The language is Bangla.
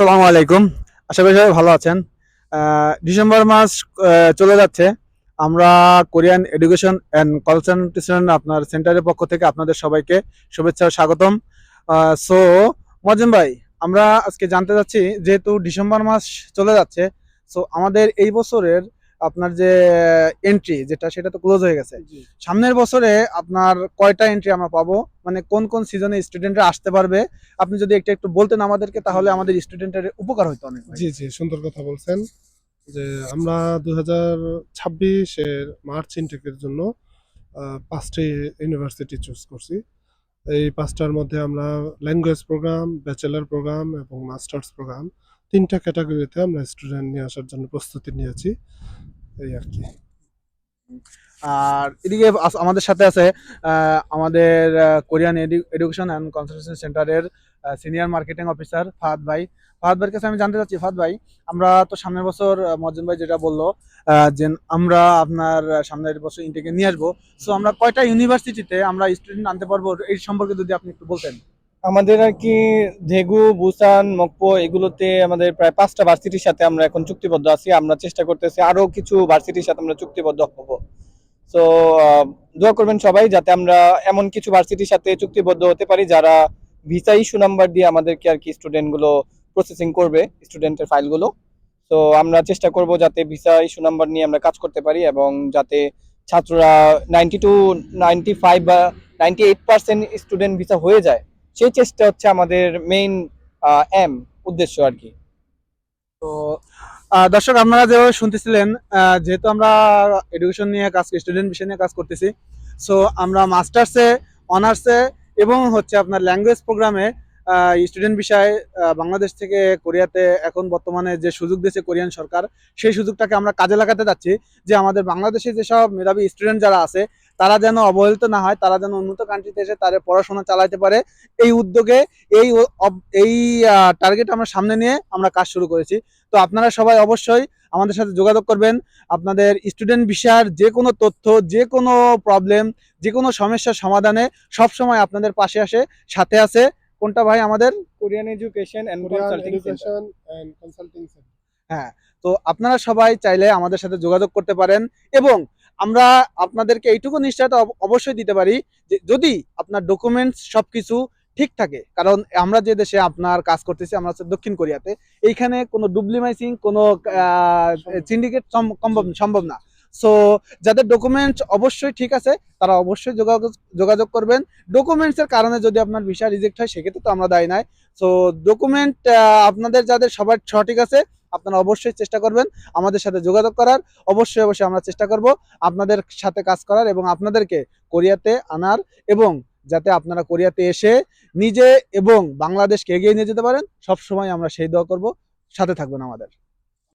আসসালামু আলাইকুম। আশা করি সবাই ভালো আছেন। ডিসেম্বর মাস চলে যাচ্ছে। আমরা কোরিয়ান এডুকেশন অ্যান্ড কনসালটেশন আপনার সেন্টারের পক্ষ থেকে আপনাদের সবাইকে শুভেচ্ছা ও স্বাগতম। সো মজিম ভাই, আমরা আজকে জানতে চাচ্ছি, যেহেতু ডিসেম্বর মাস চলে যাচ্ছে, সো আমাদের এই বছরের আপনার যে এন্ট্রি যেটা সেটা তো ক্লোজ হয়ে গেছে। জি সামনের বছরে আপনার কয়টা এন্ট্রি আমরা পাবো, মানে কোন কোন সিজনে স্টুডেন্টরা আসতে পারবে? আপনি যদি একটু একটু বলতেন আমাদেরকে, তাহলে আমাদের স্টুডেন্টের উপকার হতো অনেক ভাই। জি জি, সুন্দর কথা বলছেন যে আমরা 2026-এর মার্চ ইনটেকের জন্য 5টি ইউনিভার্সিটি চুজ করছি। এই 5টার মধ্যে আমরা ল্যাঙ্গুয়েজ প্রোগ্রাম, ব্যাচেলর প্রোগ্রাম এবং মাস্টার্স প্রোগ্রাম 3টা ক্যাটাগরিতে আমরা স্টুডেন্ট নিয়ে আসার জন্য প্রস্তুতি নিয়েছি, এই আর কি। আর এদিকে আমাদের সাথে আছে আমাদের কোরিয়ান এডুকেশন অ্যান্ড কনসালটেশন সেন্টারের সিনিয়র মার্কেটিং অফিসার ফাহাদ ভাই। ফাহাদ ভাইয়ের কাছে আমি জানতে চাচ্ছি, ফাহাদ ভাই, আমরা তো সামনের বছর মজ্জেম ভাই যেটা বললো যে আমরা আপনার সামনের বছর ইনটেকে নিয়ে আসবো, সো আমরা কয়টা ইউনিভার্সিটিতে আমরা স্টুডেন্ট আনতে পারবো এই সম্পর্কে যদি আপনি একটু বলতেন। আমাদের আর কি ধেগু, বুসান, মকপো এগুলোতে আমাদের প্রায় 5টা ভার্সিটির সাথে আমরা এখন চুক্তিবদ্ধ আছি। আমরা চেষ্টা করতেছি আরো কিছু ভার্সিটির সাথে আমরা চুক্তিবদ্ধ হব। তো দোয়া করবেন সবাই যাতে আমরা এমন কিছু ভার্সিটির সাথে চুক্তিবদ্ধ হতে পারি যারা ভিসা ইস্যু নাম্বার দিয়ে আমাদেরকে আর কি স্টুডেন্ট গুলো প্রসেসিং করবে, স্টুডেন্টের ফাইলগুলো। তো আমরা চেষ্টা করব যাতে ভিসা ইস্যু নাম্বার নিয়ে আমরা কাজ করতে পারি এবং যাতে ছাত্ররা 90 to 95 বা 98% স্টুডেন্ট ভিসা হয়ে যায়, সেই চেষ্টা হচ্ছে আমাদের মেইন এম, উদ্দেশ্য আর কি। তো দর্শক, আপনারা যেভাবে শুনতেছিলেন, যেহেতু আমরা এডুকেশন নিয়ে কাজ, স্টুডেন্ট বিষয় নিয়ে কাজ করতেছি, সো আমরা মাস্টার্সে, অনার্সে এবং হচ্ছে আপনার ল্যাঙ্গুয়েজ প্রোগ্রামে স্টুডেন্ট বিষয়ে বাংলাদেশ থেকে কোরিয়াতে এখন বর্তমানে যে সুযোগ দিয়েছে কোরিয়ান সরকার, সেই সুযোগটাকে আমরা কাজে লাগাতে যাচ্ছি, যে আমাদের বাংলাদেশে যেসব মেধাবী স্টুডেন্ট যারা আছে তারা যেন অবহেলিত না হয়, তারা যেন উন্নত কান্ট্রিতে এসে তাদের পড়াশোনা চালাতে পারে। এই উদ্যোগে, এই এই টার্গেট আমরা সামনে নিয়ে আমরা কাজ শুরু করেছি। তো আপনারা সবাই অবশ্যই আমাদের সাথে যোগাযোগ করবেন। আপনাদের স্টুডেন্ট বিষয়ের যে কোনো তথ্য, যে কোনো প্রবলেম, যে কোনো সমস্যার সমাধানে সবসময় আপনাদের পাশে আসে, সাথে আছে কোনটা ভাই আমাদের? Korean education and Korean consulting centre. Education and consulting centre. হ্যাঁ, তো আপনারা সবাই চাইলে আমাদের সাথে যোগাযোগ করতে পারেন, এবং আমরা আপনাদেরকে এইটুকু নিশ্চয়তা অবশ্যই দিতে পারি যে যদি আপনার ডকুমেন্টস সবকিছু ঠিক থাকে, কারণ আমরা যে দেশে আপনার কাজ করতেছি, আমরা হচ্ছে দক্ষিণ কোরিয়াতে, এইখানে কোনো ডুপ্লিমাইসিং, কোনো সিন্ডিকেট সম্ভব না। সো যাদের ডকুমেন্ট অবশ্যই ঠিক আছে তারা অবশ্যই যোগাযোগ করবেন। ডকুমেন্টসের কারণে যদি আপনার ভিসা রিজেক্ট হয়, সেক্ষেত্রে তো আমরা দায়ী নাই। সো ডকুমেন্ট আপনাদের যাদের সবার সঠিক আছে, আপনারা অবশ্যই চেষ্টা করবেন আমাদের সাথে যোগাযোগ করার। অবশ্যই অবশ্যই আমরা চেষ্টা করব আপনাদের সাথে কাজ করার এবং আপনাদেরকে কোরিয়াতে আনার, এবং যাতে আপনারা কোরিয়াতে এসে নিজে এবং বাংলাদেশকে এগিয়ে নিয়ে যেতে পারেন। সবসময় আমরা সেই দোয়া করব। সাথে থাকবেন আমাদের।